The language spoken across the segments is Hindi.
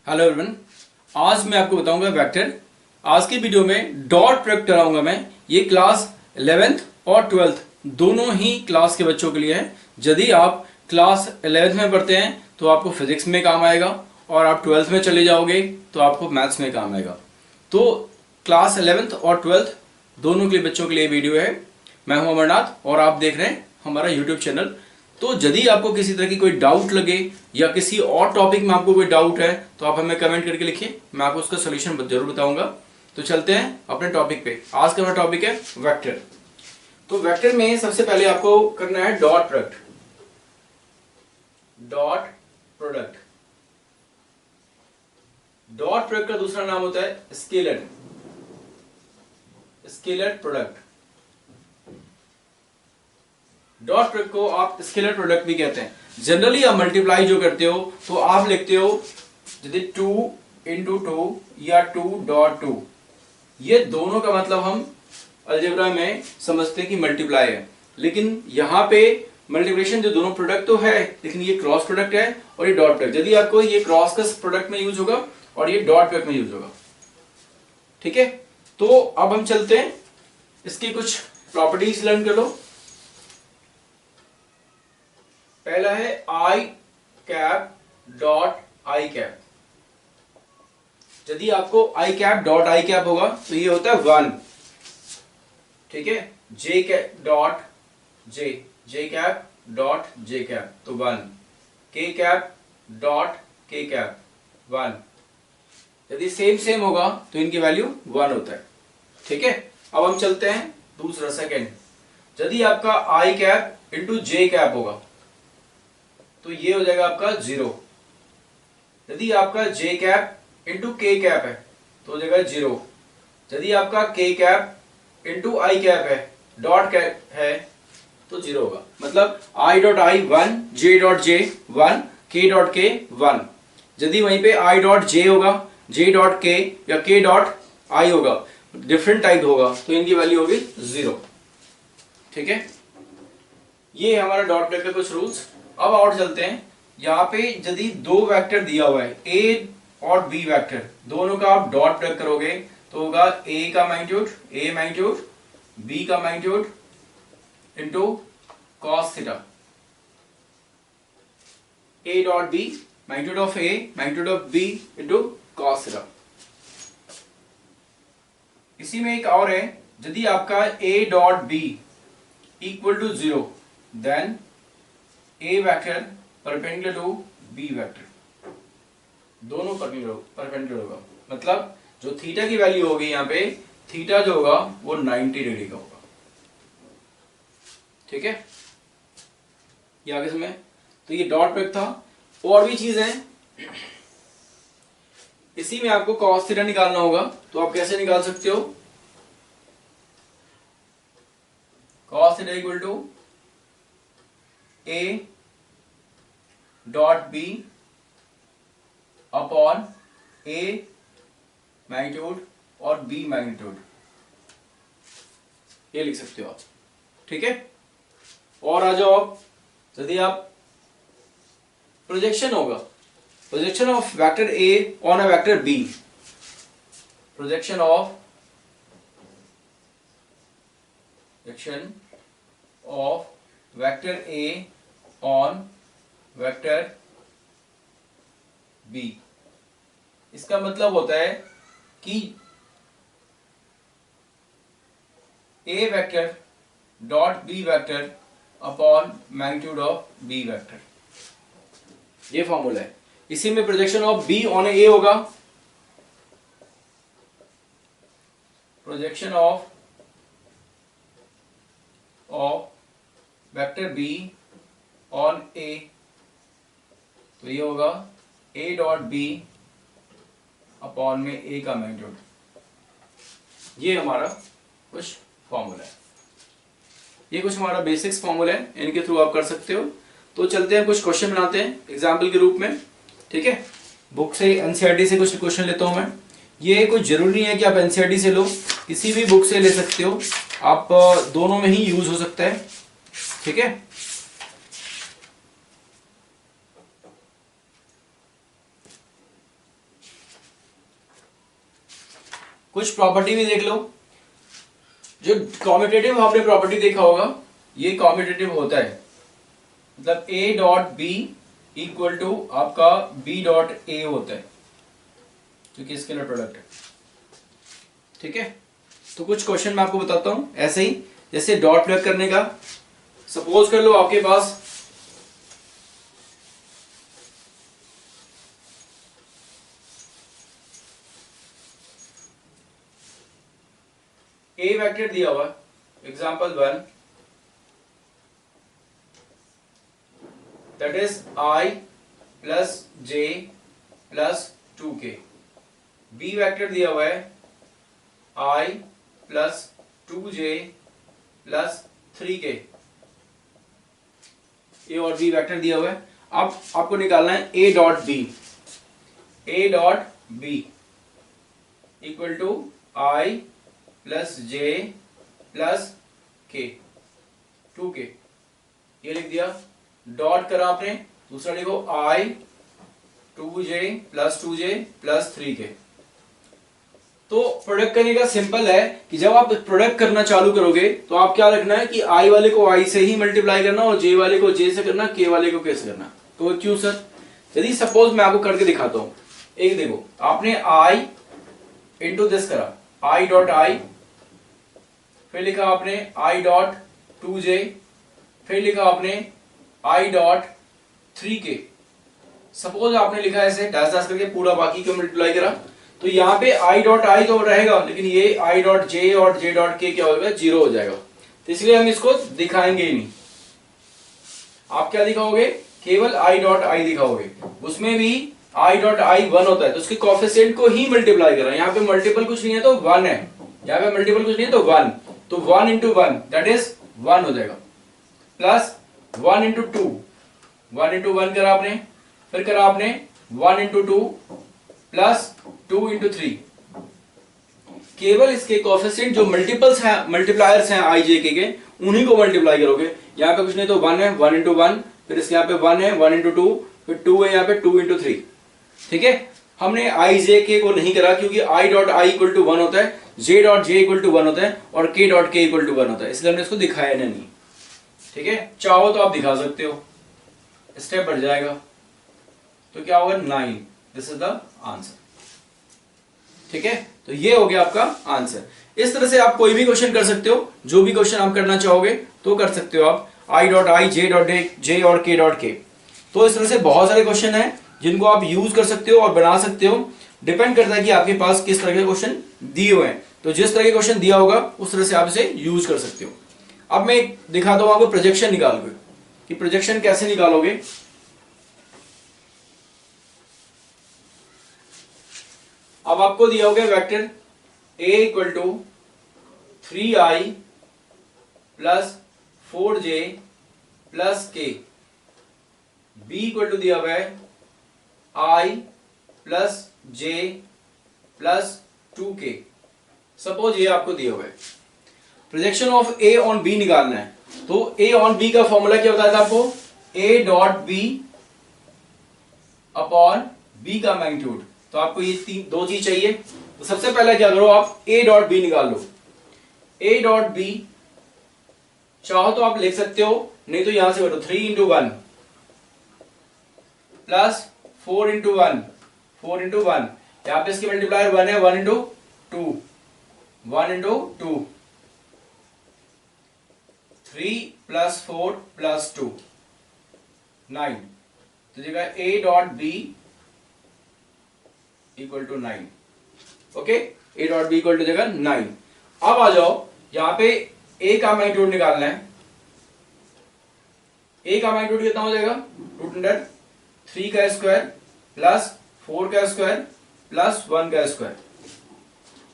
हेलो एवरीवन, आज मैं आपको बताऊंगा वेक्टर। आज की वीडियो में डॉट प्रोडक्ट कराऊंगा मैं। ये क्लास 11th और 12th दोनों ही क्लास के बच्चों के लिए है। यदि आप क्लास 11th में पढ़ते हैं तो आपको फिजिक्स में काम आएगा, और आप 12th में चले जाओगे तो आपको मैथ्स में काम आएगा। तो क्लास 11th और 12th दोनों के बच्चों के लिए वीडियो है। मैं हूं अमरनाथ और आप देख रहे हैं हमारा यूट्यूब चैनल। तो यदि आपको किसी तरह की कोई डाउट लगे या किसी और टॉपिक में आपको कोई डाउट है तो आप हमें कमेंट करके लिखिए, मैं आपको उसका सोल्यूशन जरूर बताऊंगा। तो चलते हैं अपने टॉपिक पे। आज का हमारा टॉपिक है वेक्टर। तो वेक्टर में सबसे पहले आपको करना है dot product. Dot product dot product का दूसरा नाम होता है scalar. Scalar product. Dot product को आप स्केलर प्रोडक्ट भी कहते हैं। जनरली आप मल्टीप्लाई जो करते हो तो आप लिखते हो यदि 2 इंटू 2 या 2.2, ये दोनों का मतलब हम अलजेब्रा में समझते हैं कि मल्टीप्लाई है। लेकिन यहाँ पे मल्टीप्लिकेशन जो दोनों प्रोडक्ट तो है, लेकिन ये क्रॉस प्रोडक्ट है और ये डॉट प्रोडक्ट। यदि आपको ये क्रॉस का प्रोडक्ट में यूज होगा और ये डॉट प्रोडक्ट में यूज होगा। ठीक है, तो अब हम चलते हैं, इसकी कुछ प्रॉपर्टीज लर्न कर लो। पहला है आई कैप डॉट आई कैप। यदि आपको आई कैप डॉट आई कैप होगा तो ये होता है 1। ठीक है, जे कैप डॉट जे, जे कैप डॉट जे कैप तो 1, के कैप डॉट के कैप 1। यदि सेम सेम होगा तो इनकी वैल्यू 1 होता है। ठीक है, अब हम चलते हैं दूसरा सेकंड। यदि आपका आई कैप इंटू जे कैप होगा तो ये हो जाएगा आपका 0। यदि आपका जे कैप इंटू के कैप है तो हो जाएगा 0। यदि आपका के कैप इंटू आई कैप है, डॉट कैप है, तो 0 होगा। मतलब I dot I 1, J dot J 1, के डॉट के 1। यदि वहीं पे आई डॉट जे होगा, जे डॉट के या के डॉट आई होगा, डिफरेंट टाइप होगा, तो इनकी वैल्यू होगी 0। ठीक है, ये हमारा डॉट प्रोडक्ट का कुछ रूल्स। अब और चलते हैं। यहाँ पे यदि दो वेक्टर दिया हुआ है, ए और बी वेक्टर, दोनों का आप डॉट प्रोडक्ट करोगे तो होगा ए का मैग्नीट्यूड, ए मैग्नीट्यूड, बी का magnitude into cos theta. A dot B, magnitude of A, magnitude of B into cos theta. इसी में एक और है, यदि आपका A dot B equal to 0, then A vector perpendicular to B vector, दोनों परपेंडिकुलर होगा। मतलब जो थीटा की वैल्यू होगी यहाँ पे, थीटा जो होगा वो 90 डिग्री का होगा। ठीक है, ये आगे समय। तो ये डॉट प्रोडक्ट था। और भी चीज है, इसी में आपको कॉस थीटा निकालना होगा। तो आप कैसे निकाल सकते हो? Cos theta equal to A dot B upon A magnitude और बी मैग्नीट्यूड, ये लिख सकते हो आप। ठीक है, और आ जाओ आप। यदि आप प्रोजेक्शन होगा, projection of vector A on a vector B, projection of vector A on vector B, इसका मतलब होता है कि A vector dot B vector upon magnitude of B vector, ये फॉर्मूला है। इसी में projection of B on A होगा, projection of vector B on A, तो ये होगा ए डॉट बी अपॉन में ए का मैग्नीट्यूड। ये हमारा कुछ फॉर्मूला है, ये कुछ हमारा बेसिक्स फॉर्मूला है, इनके थ्रू आप कर सकते हो। तो चलते हैं, कुछ क्वेश्चन बनाते हैं एग्जाम्पल के रूप में। ठीक है, बुक से एनसीईआरटी से कुछ क्वेश्चन लेता हूं मैं। ये कोई जरूरी नहीं है कि आप एनसीईआरटी से लो, किसी भी बुक से ले सकते हो आप, दोनों में ही यूज हो सकता है। ठीक है, कुछ प्रॉपर्टी भी देख लो। जो कॉम्यूटेटिव आपने प्रॉपर्टी देखा होगा, ये कॉम्यूटेटिव होता है, मतलब A dot B equal to आपका बी डॉट ए होता है, क्योंकि स्केलर प्रोडक्ट है। ठीक है, तो कुछ क्वेश्चन मैं आपको बताता हूं ऐसे ही, जैसे डॉट प्लग करने का। सपोज कर लो आपके पास ए वेक्टर दिया हुआ, example 1, that is I plus J plus 2K। B vector दिया हुआ है I plus 2J plus 3K। ए और बी वेक्टर दिया हुआ है। अब आपको निकालना है A dot B. A dot B equal to I plus J plus K 2K, ये लिख दिया। डॉट करा आपने, दूसरा लिखो I 2J plus 2J plus 3K। तो प्रोडक्ट करने का सिंपल है कि जब आप प्रोडक्ट करना चालू करोगे तो आप क्या रखना है कि I वाले को I से ही मल्टीप्लाई करना और J वाले को J से करना, K वाले को K से करना। तो क्यों सर? यदि सपोज मैं आपको करके दिखाता हूं, एक देखो, आपने I इंटू दिस करा, I डॉट I, फिर लिखा आपने I डॉट 2J, फिर लिखा आपने I डॉट 3K। सपोज आपने लिखा ऐसे डैश डैश करके पूरा बाकी को मल्टीप्लाई करा, तो यहाँ पे I डॉट I तो रहेगा, लेकिन ये I डॉट J और J डॉट K क्या होगा, जीरो हो जाएगा। तो इसलिए हम इसको दिखाएंगे ही नहीं। आप क्या दिखाओगे? केवल I डॉट I दिखाओगे। उसमें भी I डॉट I 1 होता है, तो उसके कोएफिशिएंट को ही मल्टीप्लाई करा। यहाँ पे मल्टीपल कुछ नहीं है तो 1 है, यहाँ पे मल्टीपल कुछ नहीं है तो 1, तो 1 इंटू 1 दैट इज 1 हो जाएगा, प्लस 1 इंटू 2, 1 इंटू 1 करा आपने, फिर करा आपने 1 इंटू 2 प्लस 2 इंटू 3। केवल इसके कोएफिशिएंट जो मल्टीपल्स हैं, मल्टीप्लायर्स हैं I J K के, उन्हीं को मल्टीप्लाई करोगे। यहाँ पे कुछ नहीं तो 1 है, 1 इंटू 1, फिर इसके यहाँ पे 1 है, 1 इंटू 2, फिर 2 है यहाँ पे 2 इंटू 3। ठीक है, हमने I J K को नहीं करा क्योंकि I dot I equal to 1 होता है, J dot J equal to 1 होता है और K dot K equal to 1 होता है, इसलिए हमने इसको दिखाया नहीं। ठीक है, चाहो तो आप दिखा सकते हो, स्टेप बढ़ जाएगा। तो क्या होगा? 9। This is the answer. ठीक है, तो ये हो गया आपका आंसर। इस तरह से आप कोई भी क्वेश्चन कर सकते हो, जो भी क्वेश्चन आप करना चाहोगे तो कर सकते हो आप। I dot I, J dot J और K डॉट K। तो इस तरह से बहुत सारे क्वेश्चन हैं जिनको आप यूज कर सकते हो और बना सकते हो। डिपेंड करता है कि आपके पास किस तरह के क्वेश्चन दिए हुए हैं। तो जिस तरह के क्वेश्चन दिया होगा उस तरह से आप इसे यूज कर सकते हो। अब मैं दिखाता हूं आपको प्रोजेक्शन निकाल के, कि प्रोजेक्शन कैसे निकालोगे। अब आपको दिया होगा vector A equal to 3I plus 4J plus K, B equal to दिया हुआ है I plus J plus 2K। Suppose ये आपको दिया हुआ है, projection of A on B निकालना है। तो A ऑन B का फॉर्मूला क्या बताया था आपको? A dot B upon B का मैग्नीट्यूड। तो आपको ये दो चीज चाहिए। तो सबसे पहले क्या करो, आप A डॉट B निकाल लो। A डॉट B चाहो तो आप लिख सकते हो, नहीं तो यहां से करो 3 इंटू 1 प्लस 4 इंटू 1, 4 इंटू 1, यहां पे इसकी मल्टीप्लायर 1 है, 1 इंटू 2, 1 इंटू 2, 3 प्लस 4 प्लस 2, 9। तो जगह A dot B equal to 9। Okay, A dot B equal to जगह 9। अब आ जाओ, यहां पे A का मैग्नीट्यूड निकालना है। A का मैग्नीट्यूड कितना हो जाएगा? रूट अंडर 3 का स्क्वायर प्लस 4 का स्क्वायर प्लस 1 का स्क्वायर।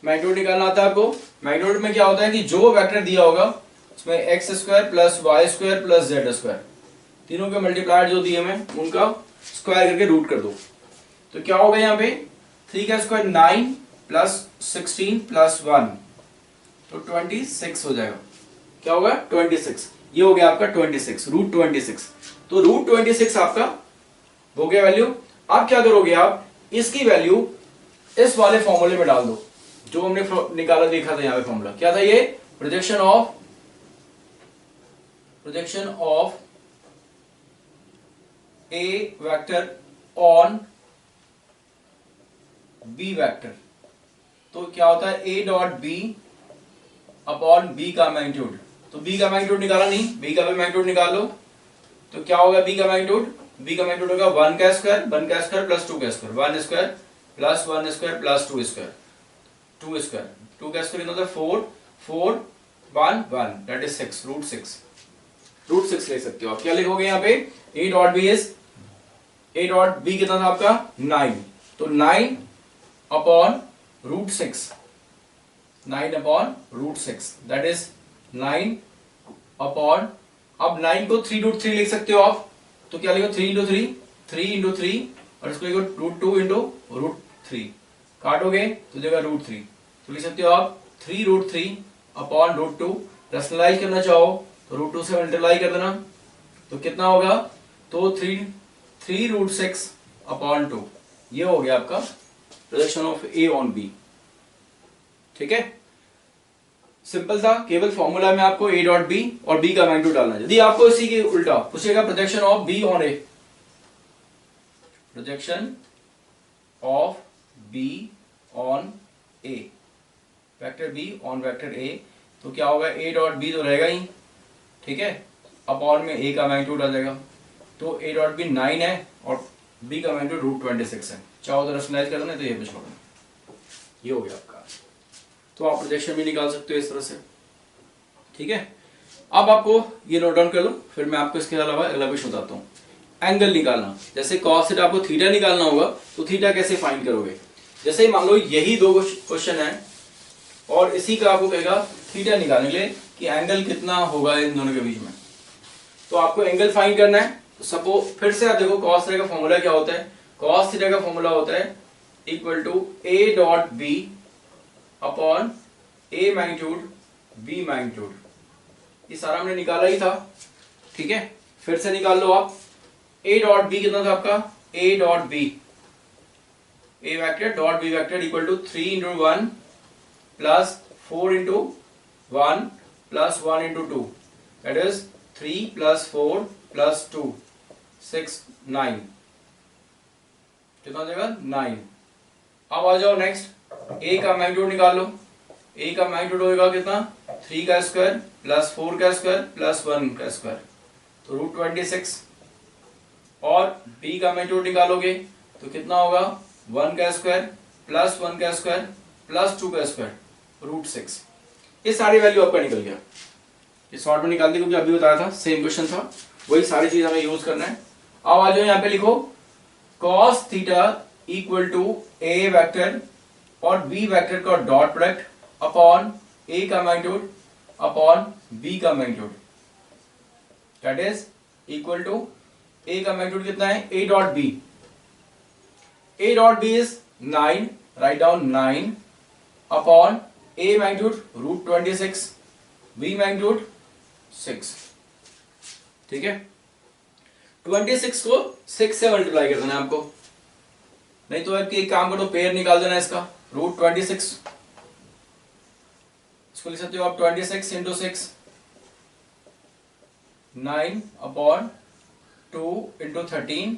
मैग्नीट्यूड निकालना आता है आपको। मैग्नीट्यूड में क्या होता है कि जो वेक्टर दिया होगा उसमें X square plus Y square plus Z square, तीनों के मल्टीप्लायर जो दिए हैं उनका स्क्वायर करके रूट कर दो। तो क्या होगा यहाँ पे 3 का स्क्वायर 9 प्लस 16 प्लस 1, तो 26 हो जाएगा। क्या होगा? 26। ये हो गया आपका 26, रूट 26। तो रूट 26 आपका हो गया वैल्यू। अब क्या करोगे आप, इसकी वैल्यू इस वाले फॉर्मूले में डाल दो। जो हमने निकाला देखा था यहाँ पे फॉर्मूला क्या था, ये projection of A vector on B vector. तो क्या होता है A dot B upon B का मैग्नीट्यूड। तो बी का मैग्नीट्यूड निकाला नहीं, बी का भी मैग्नीट्यूड निकाल लो। तो क्या होगा बी का मैग्नीट्यूड, बी का मैग्नीट्यूड होगा 1 का स्क्वायर प्लस 2 का square, 1 square plus 1 square plus 2 square, 2 square, 2 का स्क्वायर कितना होता है 4, 4 1 1 दैट इज 6, रूट 6 ले सकते हो आप। क्या लिखोगे यहाँ पे ए डॉट बी कितना था आपका 9, तो 9 upon root 6, 9 upon root 6 that is 9 upon, अब 9 को 3 रूट 3 लिख सकते हो आप। तो क्या लिखो 3 इंटू 3, 3 इंटू 3 और इसको लिखो रूट 2 इंटू रूट 3, काटोगे तो देगा रूट 3। तो लिख सकते हो आप 3 रूट 3 अपॉन रूट 2। रैशनलाइज करना चाहो तो रूट 2 से मल्टीप्लाई कर देना, तो कितना होगा, तो 3 रूट 6 अपॉन 2। ये हो गया आपका projection of A on B. ठीक है, सिंपल था, केवल फॉर्मूला में आपको ए डॉट बी और बी का मैग्नीट्यूड डालना है। यदि आपको इसी के उल्टा पूछेगा projection of B on A, projection of B on A, vector B on vector A, तो क्या होगा ए डॉट बी तो रहेगा ही, ठीक है, अपॉन में ए का मैग्नीट्यूड आ जाएगा। तो ए डॉट बी 9 है और बी का मैग्नीट्यूड रूट 26 है। चाहो तो रैशनलाइज कर देना, तो ये भी छोड़ना। ये हो गया आपका। तो आप प्रोजेक्शन भी निकाल सकते हो इस तरह से। ठीक है, अब आपको ये नोट डाउन कर लो, फिर मैं आपको इसके अलावा अगला क्वेश्चन बताता हूँ। एंगल निकालना, जैसे कॉस थीटा आपको थीटा निकालना होगा, तो थीटा कैसे फाइंड करोगे। जैसे मान लो यही दो क्वेश्चन है और इसी का आपको कहेगा थीटा निकालने के लिए कि एंगल कितना होगा इन दोनों के बीच में, तो आपको एंगल फाइंड करना है। तो सपोज फिर से आप देखो कॉस थीटा का फॉर्मूला क्या होता है, कॉस थीटा का फॉर्मूला होता है equal to A dot B upon A magnitude B magnitude. ये सारा हमने निकाला ही था, ठीक है, फिर से निकाल लो आप। ए डॉट बी कितना था आपका, A dot B, A vector dot B vector equal to 3 into 1 plus 4 into 1 plus 1 into 2 that is 3 plus 4 plus 2 6 9, कितना हो जाएगा 9। अब आ जाओ नेक्स्ट, ए का मैग्नीट्यूड निकाल लो। ए का मैग्नीट्यूड होगा कितना 3 का स्क्वायर प्लस 4 का स्क्वायर प्लस 1 का स्क्वायर, तो रूट 26। और बी का मैग्नीट्यूड निकालोगे तो कितना होगा 1 का स्क्वायर प्लस 1 का स्क्वायर प्लस 2 का स्क्वायर रूट 6। ये सारी वैल्यू आपका निकल गया। ये शॉर्ट में निकाल दी क्योंकि अभी बताया था, सेम क्वेश्चन था, वही सारी चीज हमें यूज करना है। अब आ जाओ यहाँ पे लिखो cos theta equal to A vector और बी वेक्टर का डॉट प्रोडक्ट अपॉन ए का मैग्नीट्यूड अपॉन बी का magnitude that is equal to A का मैग्नीट्यूड कितना है A dot B, A dot B is 9, write down 9 upon A magnitude root 26, B magnitude 6। ठीक है, 26 को 6 से मल्टीप्लाई कर देना है आपको, नहीं तो एक काम करो पेयर निकाल देना इसका, रूट 26 इसको लिख सकते हो आप 26 into 6 9 upon 2 into 13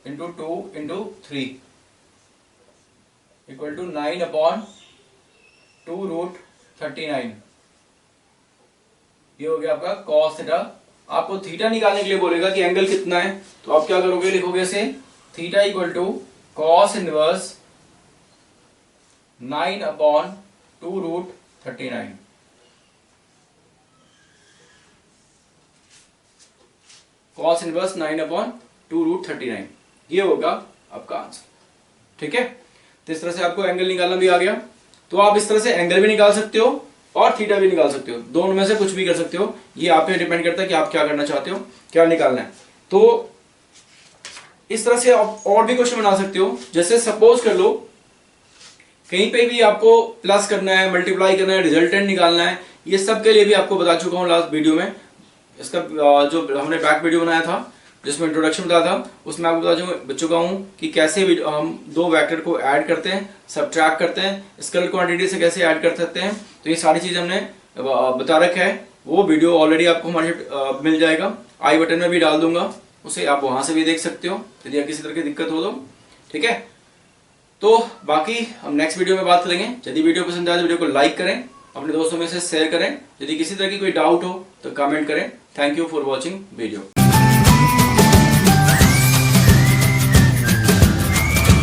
into 2 into 3 equal to 9 upon 2 root 39। ये हो गया आपका कॉस थीटा। आपको थीटा निकालने के लिए बोलेगा कि एंगल कितना है, तो आप क्या करोगे, लिखोगे इसे theta equal to cos inverse 9 upon 2 root 39। Cos inverse 9 upon 2 root 39, ये होगा आपका आंसर। ठीक है, तो इस तरह से आपको एंगल निकालना भी आ गया। तो आप इस तरह से एंगल भी निकाल सकते हो और थीटा भी निकाल सकते हो, दोनों में से कुछ भी कर सकते हो, ये आप पे डिपेंड करता है कि आप क्या करना चाहते हो, क्या निकालना है। तो इस तरह से आप और भी क्वेश्चन बना सकते हो। जैसे सपोज कर लो कहीं पे भी आपको प्लस करना है, मल्टीप्लाई करना है, रिजल्टेंट निकालना है, ये सब के लिए भी आपको बता चुका हूं लास्ट वीडियो में। इसका जो हमने बैक वीडियो बनाया था जिसमें इंट्रोडक्शन बताया था, उसमें आपको बता चुका हूँ कि कैसे हम दो वेक्टर को ऐड करते हैं, सब्ट्रैक्ट करते हैं, स्केलर क्वांटिटी से कैसे ऐड कर सकते हैं। तो ये सारी चीज़ हमने बता रखा है। वो वीडियो ऑलरेडी आपको हमारे मिल जाएगा, आई बटन में भी डाल दूंगा, उसे आप वहां से भी देख सकते हो यदि किसी तरह की दिक्कत हो तो। ठीक है, तो बाकी हम नेक्स्ट वीडियो में बात करेंगे। यदि वीडियो पसंद आए तो वीडियो को लाइक करें, अपने दोस्तों में से शेयर करें। यदि किसी तरह की कोई डाउट हो तो कमेंट करें। Thank you for watching video.